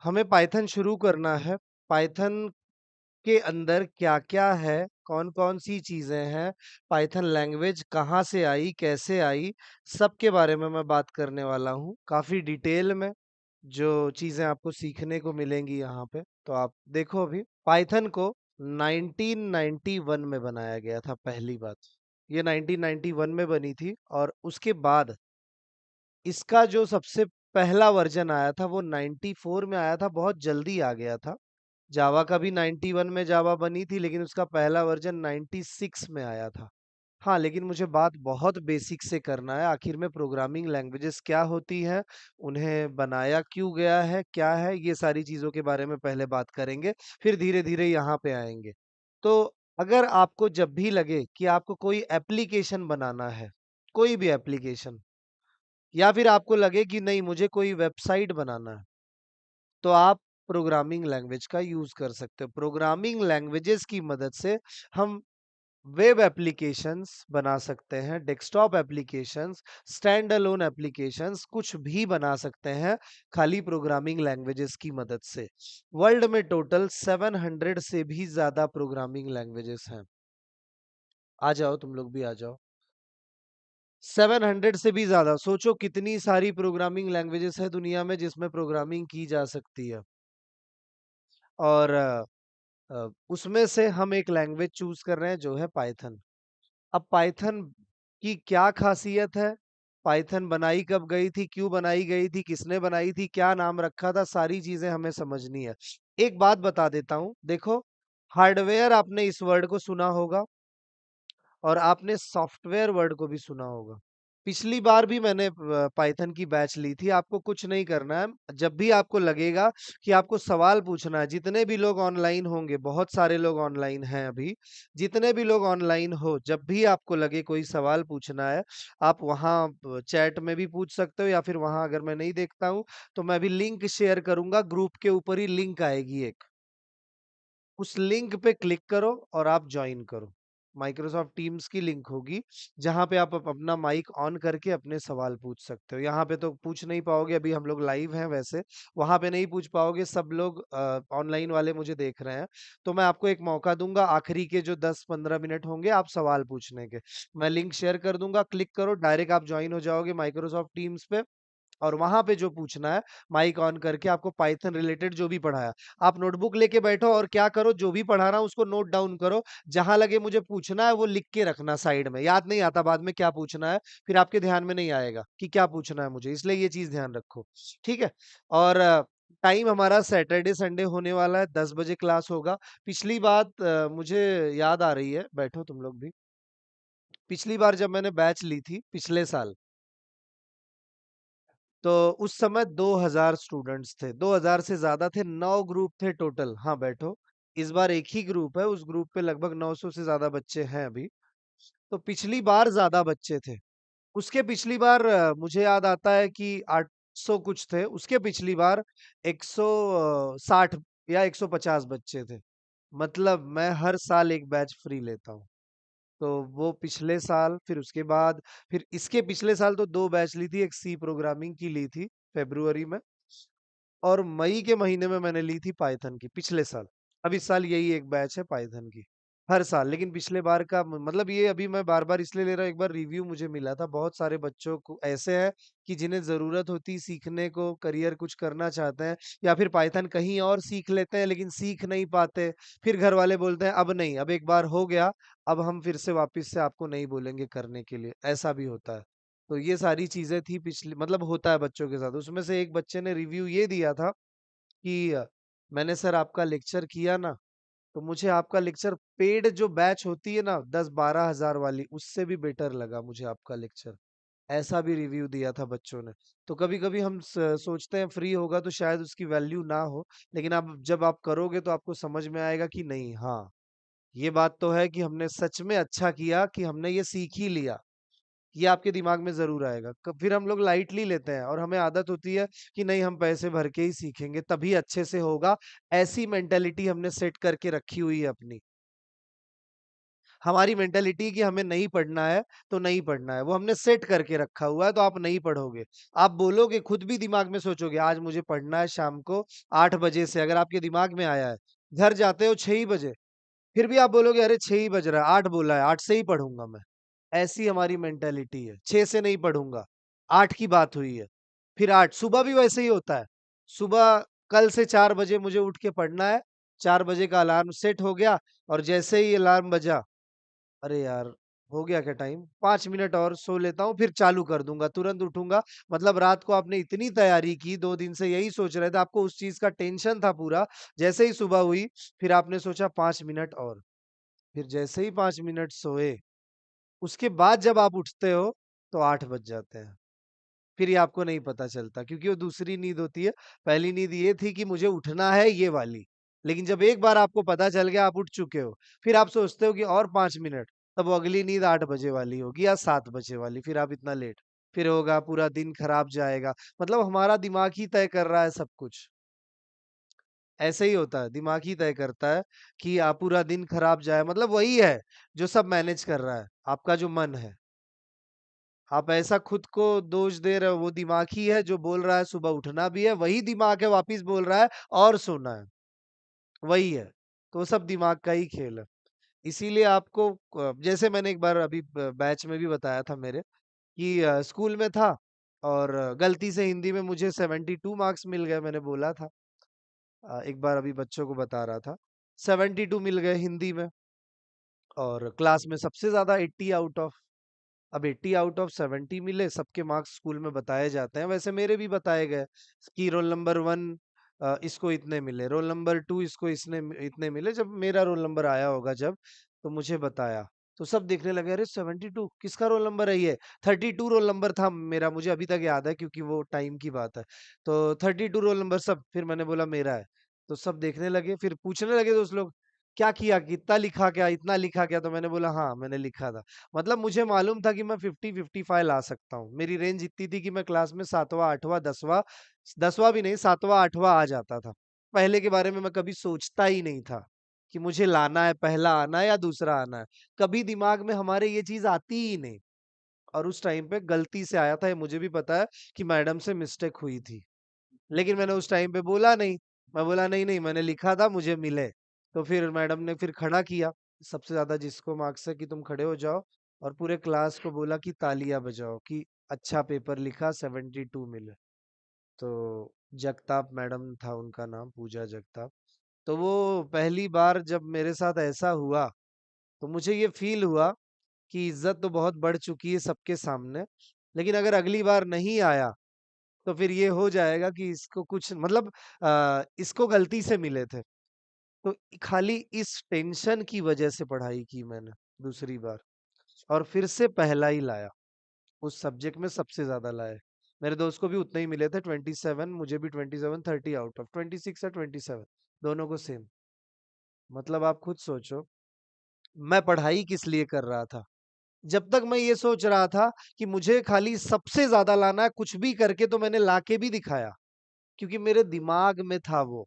हमें पाइथन शुरू करना है। पाइथन के अंदर क्या-क्या है, कौन-कौन सी चीज़ें हैं, पाइथन लैंग्वेज कहाँ से आई, कैसे आई, सब के बारे में मैं बात करने वाला हूँ। काफ़ी डिटेल में जो चीज़ें आपको सीखने को मिलेंगी यहाँ पे। तो आप देखो अभी पाइथन को 1991 में बनाया गया था पहली बात। ये 1991 में बनी थी और उसके बाद इसका जो सबसे पहला वर्ज़न आया था वो 94 में आया था, बहुत जल्दी आ गया था। जावा का भी 91 में जावा बनी थी, लेकिन उसका पहला वर्ज़न 96 में आया था। हाँ, लेकिन मुझे बात बहुत बेसिक से करना है, आखिर में प्रोग्रामिंग लैंग्वेजेज़ क्या होती हैं, उन्हें बनाया क्यों गया है, क्या है, ये सारी चीज़ों के बारे में पहले बात करेंगे, फिर धीरे-धीरे यहाँ पे आएँगे। तो अगर आपको जब भी लगे कि आपको कोई एप्लीकेशन बनाना है, कोई भी एप्लीकेशन या फिर आपको लगे कि नहीं मुझे कोई वेबसाइट बनाना है, तो आप प्रोग्रामिंग लैंग्वेज का यूज़ कर सकते हो। प्रोग्रामिंग लैंग्वेजेज़ की मदद से हम वेब एप्लीकेशंस बना सकते हैं, desktop applications, stand alone applications कुछ भी बना सकते हैं, खाली प्रोग्रामिंग लैंग्वेजेज़ की मदद से। वर्ल्ड में टोटल 700 से भी ज़्यादा प्रोग्रामिंग लैंग्वेजेज़ हैं। आ जाओ तुम लोग भी आ जाओ। 700 से भी ज़्यादा, सोचो कितनी सारी प्रोग्रामिंग लैंग्वेजेज़ है दुनिया में जिसमें प्रोग्रामिंग की जा सकती है। और उसमें से हम एक लैंग्वेज चूज़ कर रहे हैं जो है पाइथन। अब पाइथन की क्या ख़ासियत है? पाइथन बनाई कब गई थी? क्यों बनाई गई थी? किसने बनाई थी? क्या नाम रखा था? सारी चीज़ें हमें समझनी है। एक बात बता देता हूँ, देखो हार्डवेयर आपने इस वर्ड को सुना होगा और आपने सॉफ्टवेयर वर्ड को भी सुना होगा। पिछली बार भी मैंने पाइथन की बैच ली थी, आपको कुछ नहीं करना है। जब भी आपको लगेगा कि आपको सवाल पूछना है, जितने भी लोग ऑनलाइन होंगे, बहुत सारे लोग ऑनलाइन हैं अभी, जितने भी लोग ऑनलाइन हो, जब भी आपको लगे कोई सवाल पूछना है, आप वहाँ चैट में भी पूछ सकते हो या फिर वहाँ अगर मैं नहीं देखता हूँ, तो मैं अभी लिंक शेयर करूँगा, ग्रुप के ऊपर ही लिंक आएगी एक। उस लिंक पे क्लिक करो और आप जॉइन करो। माइक्रोसॉफ्ट टीम्स की लिंक होगी, जहाँ पे आप अपना माइक ऑन करके अपने सवाल पूछ सकते हो। यहाँ पे तो पूछ नहीं पाओगे, अभी हम लोग लाइव हैं वैसे, वहाँ पे नहीं पूछ पाओगे, सब लोग ऑनलाइन वाले मुझे देख रहे हैं। तो मैं आपको एक मौका दूँगा, आखिरी के जो 10-15 मिनट होंगे आप सवाल पूछने के। मैं लिंक शेयर कर दूँगा, क्लिक करो, डायरेक्ट आप जॉइन हो जाओगे माइक्रोसॉफ्ट टीम्स पे। और वहाँ पे जो पूछना है, माइक ऑन करके आपको पाइथन रिलेटेड जो भी पढ़ाया, आप नोटबुक लेके बैठो और क्या करो, जो भी पढ़ा रहा हूँ उसको नोट डाउन करो। जहाँ लगे मुझे पूछना है वो लिख के रखना साइड में, याद नहीं आता बाद में क्या पूछना है, फिर आपके ध्यान में नहीं आएगा कि क्या पूछना है मुझे, इसलिए ये चीज़ ध्यान रखो, ठीक है? और टाइम हमारा सैटरडे संडे होने वाला है, 10 बजे क्लास होगा। पिछली बात मुझे याद आ रही है, बैठो तुम लोग भी। पिछली बार जब मैंने बैच ली थी, पिछले साल, तो उस समय 2000 स्टूडेंट्स थे, 2000 से ज़्यादा थे, 9 ग्रुप थे टोटल। हाँ, बैठो। इस बार एक ही ग्रुप है, उस ग्रुप पे लगभग 900 से ज़्यादा बच्चे हैं अभी। तो पिछली बार ज़्यादा बच्चे थे। उसके पिछली बार मुझे याद आता है कि 800 कुछ थे, उसके पिछली बार 160 या 150 बच्चे थे। मतलब मैं हर साल एक बैच फ्री लेता हूँ। तो वो पिछले साल, फिर उसके बाद, फिर इसके पिछले साल तो 2 बैच ली थी, एक सी प्रोग्रामिंग की ली थी फ़रवरी में और मई के महीने में मैंने ली थी पाइथन की पिछले साल। अब इस साल यही एक बैच है पाइथन की, हर साल। लेकिन पिछले बार का मतलब ये अभी मैं बार-बार इसलिए ले रहा हूँ, एक बार रिव्यू मुझे मिला था, बहुत सारे बच्चों को ऐसे हैं कि जिन्हें ज़रूरत होती सीखने को, करियर कुछ करना चाहते हैं या फिर पाइथन कहीं और सीख लेते हैं लेकिन सीख नहीं पाते। फिर घर वाले बोलते हैं अब नहीं, अब एक बार हो गया, अब हम फिर से वापस से आपको नहीं बोलेंगे करने के लिए, ऐसा भी होता है। तो ये सारी चीज़ें थी पिछली, मतलब होता है बच्चों के साथ। उसमें से एक बच्चे ने रिव्यू ये दिया था कि मैंने सर आपका लेक्चर किया ना, तो मुझे आपका लेक्चर पेड जो बैच होती है ना 10-12 हज़ार वाली, उससे भी बेटर लगा मुझे आपका लेक्चर। ऐसा भी रिव्यू दिया था बच्चों ने। तो कभी-कभी हम सोचते हैं फ्री होगा तो शायद उसकी वैल्यू ना हो, लेकिन अब जब आप करोगे तो आपको समझ में आएगा कि नहीं, हाँ, ये बात तो है कि हमने सच में अच्छा किया कि हमने ये सीख ही लिया। ये आपके दिमाग में ज़रूर आएगा। फिर हम लोग लाइटली लेते हैं और हमें आदत होती है कि नहीं हम पैसे भर के ही सीखेंगे तभी अच्छे से होगा। ऐसी मेंटालिटी हमने सेट करके रखी हुई है अपनी। हमारी मेंटालिटी कि हमें नहीं पढ़ना है, तो नहीं पढ़ना है। वो हमने सेट करके रखा हुआ है, तो आप नहीं पढ़ोगे। आप बोलोगे, खुद भी दिमाग में सोचोगे, आज मुझे पढ़ना है शाम को 8 बजे से, अगर आपके दिमाग में आया है। घर जाते हो 6 ही बजे, फिर भी आप बोलोगे, अरे 6 ही बज रहा है, 8 बोला है, 8 से ही पढ़ूँगा मैं। ऐसी हमारी मेंटालिटी है, 6 से नहीं पढ़ूँगा, 8 की बात हुई है। फिर 8 सुबह भी वैसे ही होता है। सुबह कल से 4 बजे मुझे उठ के पढ़ना है, 4 बजे का अलार्म सेट हो गया और जैसे ही अलार्म बजा, अरे यार! हो गया क्या टाइम? 5 मिनट और सो लेता हूँ, फिर चालू कर दूँगा, तुरंत उठूँगा। मतलब रात को आपने इतनी तैयारी की, 2 दिन से यही सोच रहे थे, आपको उस चीज़ का टेंशन था पूरा। जैसे ही सुबह हुई, फिर आपने सोचा 5 मिनट और। फिर जैसे ही 5 मिनट सोए, उसके बाद जब आप उठते हो, तो 8 बज जाते हैं। फिर ये आपको नहीं पता चलता क्योंकि वो दूसरी नींद होती है। पहली नींद ये थी कि मुझे उठना है ये वाली। लेकिन जब एक बार आपको पता चल गया आप उठ चुके हो, फिर आप सोचते हो कि और 5 मिनट, तब वो अगली नींद 8 बजे वाली होगी या 7 बजे वाली, फिर आप इतना लेट। फिर होगा पूरा दिन खराब जाएगा। मतलब हमारा दिमाग ही तय कर रहा है सब कुछ। ऐसे ही होता है, दिमाग ही तय करता है कि आप पूरा दिन खराब जाए, मतलब वही है जो सब मैनेज कर रहा है, आपका जो मन है। आप ऐसा खुद को दोष दे रहे हो, वो दिमाग ही है जो बोल रहा है सुबह उठना भी है, वही दिमाग है वापिस बोल रहा है और सोना है, वही है। तो वो सब दिमाग का ही खेल है। इसीलिए आपको जैसे मैंने एक बार अभी बैच में भी बताया था मेरे कि स्कूल में था और गलती से हिंदी में मुझे 72 मार्क्स मिल गए, मैंने बोला था। एक बार अभी बच्चों को बता रहा था, 72 मिल गए हिंदी में और क्लास में सबसे ज्यादा 80 आउट ऑफ। अब 80 आउट ऑफ 70 मिले, सबके मार्क्स स्कूल में बताए जाते हैं, वैसे मेरे भी बताए गए कि रोल नंबर 1 इसको इतने मिले, रोल नंबर 2 इसको इसने इतने मिले। जब मेरा रोल नंबर आया होगा जब, तो मुझे बताया, तो सब देखने लगे, अरे 72 किसका रोल नंबर है ये? 32 रोल नंबर था मेरा, मुझे अभी तक याद है क्योंकि वो टाइम की बात है। तो 32 रोल नंबर सब, फिर मैंने बोला मेरा है। तो सब देखने लगे, फिर पूछने लगे दोस्त लोग, क्या किया, कितना लिखा, क्या इतना लिखा क्या? तो मैंने बोला हाँ मैंने लिखा था। मतलब मुझे मालूम था कि मैं 50-55 ला सकता हूँ। मेरी रेंज इतनी थी कि मैं क्लास में 7वाँ, 8वाँ, 10वाँ, 10वाँ भी नहीं, 7वाँ, 8वाँ आ जाता था। पहले के बारे में मैं कभी सोचता ही नहीं था कि मुझे लाना है, पहला आना है या दूसरा आना है। कभी दिमाग में हमारे ये चीज़ आती ही नहीं और उस टाइम पे गलती से आया था, ये मुझे भी पता है कि मैडम से मिस्टेक हुई थी। लेकिन मैंने उस टाइम पे बोला नहीं। मैं बोला नहीं, नहीं मैंने लिखा था मुझे मिले। तो फिर मैडम ने फिर खड़ा किया, सबसे ज़्यादा जिसको मार्क्स है कि तुम खड़े हो जाओ और पूरे क्लास को बोला कि तालियां बजाओ कि अच्छा पेपर लिखा 72 मिले। तो जगताप मैडम था उनका नाम, पूजा जगताप। तो वो पहली बार जब मेरे साथ ऐसा हुआ, तो मुझे ये फील हुआ कि इज्जत तो बहुत बढ़ चुकी है सबके सामने। लेकिन अगर अगली बार नहीं आया तो फिर ये हो जाएगा कि इसको कुछ मतलब इसको गलती से मिले थे। तो खाली इस टेंशन की वजह से पढ़ाई की मैंने दूसरी बार और फिर से पहला ही लाया। उस सब्जेक्ट में सबसे ज़्यादा लाए। मेरे दोस्त को भी उतने ही मिले थे 27, मुझे भी 27, 30 आउट ऑफ 26 या 27 दोनों को सेम। मतलब आप खुद सोचो, मैं पढ़ाई किस लिए कर रहा था? जब तक मैं ये सोच रहा था कि मुझे खाली सबसे ज़्यादा लाना है, कुछ भी करके तो मैंने लाके भी दिखाया। क्योंकि मेरे दिमाग में था वो,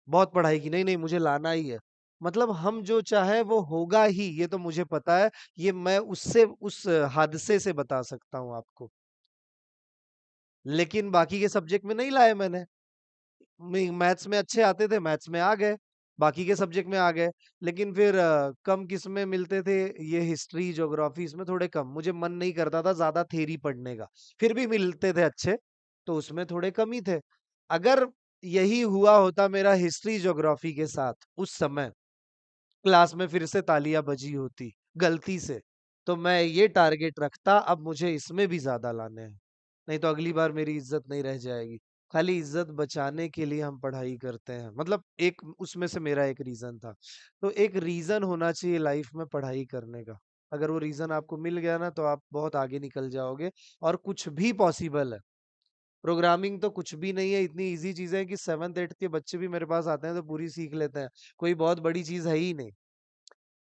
बहुत पढ़ाई की, नहीं, नहीं मुझे लाना ही है। मतलब हम जो चाहे वो होगा ही, ये तो मुझे पता है, ये मैं उससे उस हादसे से बता सकता हूँ आपको। लेकिन बाकी के सब्जेक्ट में नहीं लाए मैंने। मैथ्स में अच्छे आते थे, मैथ्स में आ गए, बाकी के सब्जेक्ट में आ गए। लेकिन फिर कम किस में मिलते थे, ये हिस्ट्री, ज्योग्राफी इसमें थोड़े कम। मुझे मन नहीं करता था ज़्यादा थ्योरी पढ़ने का। फिर भी मिलते थे अच्छे, तो उसमें थोड़े कम ही थे। अगर यही हुआ होता मेरा हिस्ट्री, ज्योग्राफी के साथ उस समय, क्लास में फिर से तालियाँ बजी होती, गलती से, तो मैं ये टारगेट रखता अब मुझे इसमें भी ज़्यादा लाने हैं। नहीं तो अगली बार मेरी इज़्ज़त नहीं रह जाएगी। खाली इज़्ज़त बचाने के लिए हम पढ़ाई करते हैं। मतलब एक उसमें से मेरा एक रीज़न था। तो एक रीज़न होना चाहिए लाइफ में पढ़ाई करने का। अगर वो रीज़न आपको मिल गया ना तो आप बहुत आगे निकल जाओगे और कुछ भी पॉसिबल है। प्रोग्रामिंग तो कुछ भी नहीं है, इतनी ईज़ी चीज़ है कि 7th-8th के बच्चे भी मेरे पास आते हैं तो पूरी सीख लेते हैं। कोई बहुत बड़ी चीज़ है ही नहीं।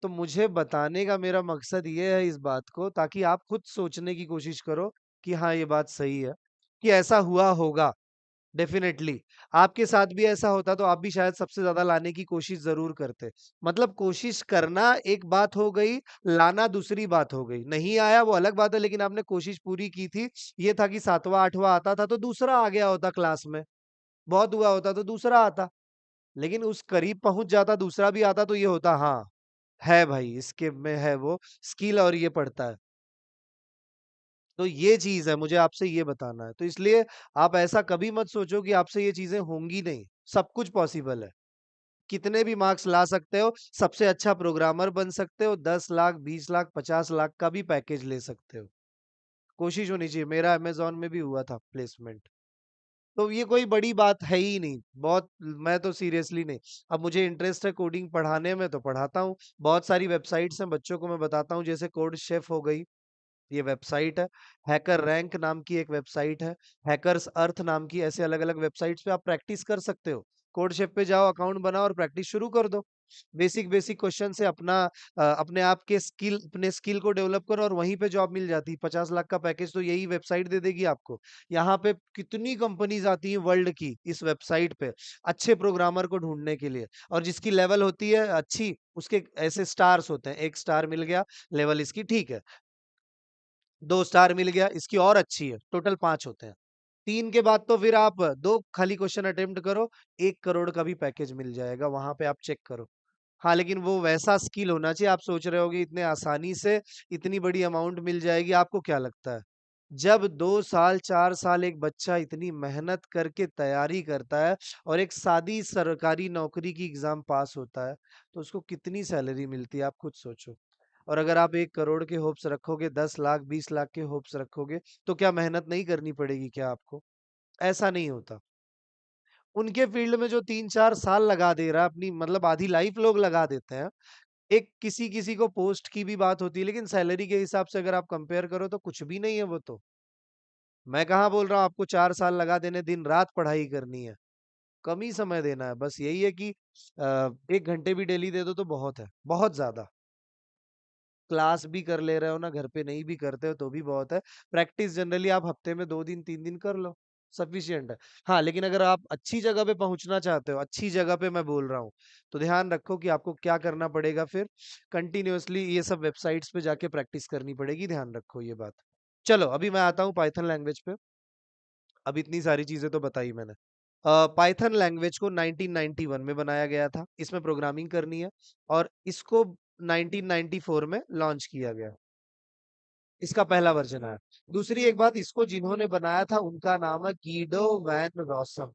तो मुझे बताने का मेरा मकसद ये है इस बात को, ताकि आप खुद सोचने की कोशिश करो कि हाँ, ये बात सही है, कि ऐसा हुआ होगा। डेफिनेटली आपके साथ भी ऐसा होता तो आप भी शायद सबसे ज्यादा लाने की कोशिश जरूर करते। मतलब कोशिश करना एक बात हो गई, लाना दूसरी बात हो गई। नहीं आया वो अलग बात है, लेकिन आपने कोशिश पूरी की थी। ये था कि 7वां 8वां आता था तो दूसरा आ गया होता क्लास में, बहुत हुआ होता तो दूसरा आता। लेकिन उस करीब पहुंच जाता, दूसरा भी आता तो ये होता, हाँ है भाई इसके में है वो स्किल और ये पढ़ता है। तो ये चीज़ है, मुझे आपसे ये बताना है। तो इसलिए आप ऐसा कभी मत सोचो कि आपसे ये चीज़ें होंगी नहीं, सब कुछ पॉसिबल है। कितने भी मार्क्स ला सकते हो, सबसे अच्छा प्रोग्रामर बन सकते हो, 10 लाख, 20 लाख, 50 लाख का भी पैकेज ले सकते हो। कोशिश होनी चाहिए, मेरा अमेज़न में भी हुआ था प्लेसमेंट। तो ये कोई बड़ी बात है ही नहीं, बहुत मैं तो सीरियसली नहीं। अब मुझे इंटरेस्ट है कोडिंग पढ़ाने में तो पढ़ाता हूँ। बहुत सारी वेबसाइट्स हैं, बच्चों को मैं बताता हूँ, जैसे कोड शेफ हो गई। ये वेबसाइट है, हैकर रैंक नाम की एक वेबसाइट है, हैकर्स अर्थ नाम की, ऐसे अलग-अलग वेबसाइट्स पे आप प्रैक्टिस कर सकते हो। कोड शेफ पे जाओ, अकाउंट बनाओ और प्रैक्टिस शुरू कर दो। बेसिक बेसिक क्वेश्चन से अपने आप के अपने स्किल को डेवलप करो और वहीं पे जॉब मिल जाती है। 50 लाख का पैकेज तो यही वेबसाइट दे देगी आपको। यहाँ पे कितनी कंपनीज आती हैं वर्ल्ड की इस वेबसाइट पे, अच्छे प्रोग्रामर को ढूँढने के लिए, और जिसकी लेवल होती है अच्छी, उसके ऐसे स्टार्स होते हैं। 1 स्टार मिल गया, लेवल इसकी ठीक है। 2 स्टार मिल गया, इसकी और अच्छी है, टोटल 5 होते हैं। 3 के बाद तो फिर आप 2 खाली क्वेश्चन अटेम्प्ट करो, 1 करोड़ का भी पैकेज मिल जाएगा, वहाँ पे आप चेक करो। हाँ, लेकिन वो वैसा स्किल होना चाहिए, आप सोच रहे होगे इतने आसानी से इतनी बड़ी अमाउंट मिल जाएगी, आपको क्या लगता है? जब 2 साल, 4 साल एक बच्चा इतनी मेहनत करके तैयारी करता है और एक सादी सरकारी नौकरी की एग्ज़ाम पास होता है, तो उसको कितनी सैलरी मिलती है, आप खुद सोचो। और अगर आप 1 करोड़ के होप्स रखोगे, 10 लाख, 20 लाख के होप्स रखोगे, तो क्या मेहनत नहीं करनी पड़ेगी क्या आपको? ऐसा नहीं होता। उनके फील्ड में जो 3-4 साल लगा दे रहा है अपनी, मतलब आधी लाइफ लोग लगा देते हैं। एक किसी-किसी को पोस्ट की भी बात होती है, लेकिन सैलरी के हिसाब से अगर आप कंपेयर करो तो कुछ भी नहीं है वो तो। मैं कहाँ बोल रहा हूँ आपको 4 साल लगा देने, दिन-रात पढ़ाई करनी है। कम ही समय देना है, बस यही है कि 1 घंटे भी डेली दे दो तो बहुत है, बहुत ज़्यादा। क्लास भी कर ले रहे हो ना, घर पे नहीं भी करते हो तो भी बहुत है। प्रैक्टिस जनरली आप हफ्ते में 2 दिन 3 दिन कर लो, सफिशिएंट है। हाँ, लेकिन अगर आप अच्छी जगह पे पहुँचना चाहते हो, अच्छी जगह पे मैं बोल रहा हूँ, तो ध्यान रखो कि आपको क्या करना पड़ेगा फिर, कंटिन्यूअसली ये सब वेबसाइट्स पे जाके प्रैक्टिस करनी पड़ेगी, ध्यान रखो ये बात। चलो, अभी मैं आता हूँ पाइथन लैंग्वेज पे। अब इतनी सारी चीज़ें तो बताई मैंने। पाइथन लैंग्वेज को 1991 में बनाया गया था, इसमें प्रोग्रामिंग करनी है, और इसको 1994 में लॉन्च किया गया। इसका पहला वर्ज़न आया। दूसरी एक बात, इसको जिन्होंने बनाया था उनका नाम है गिडो वैन रॉसम।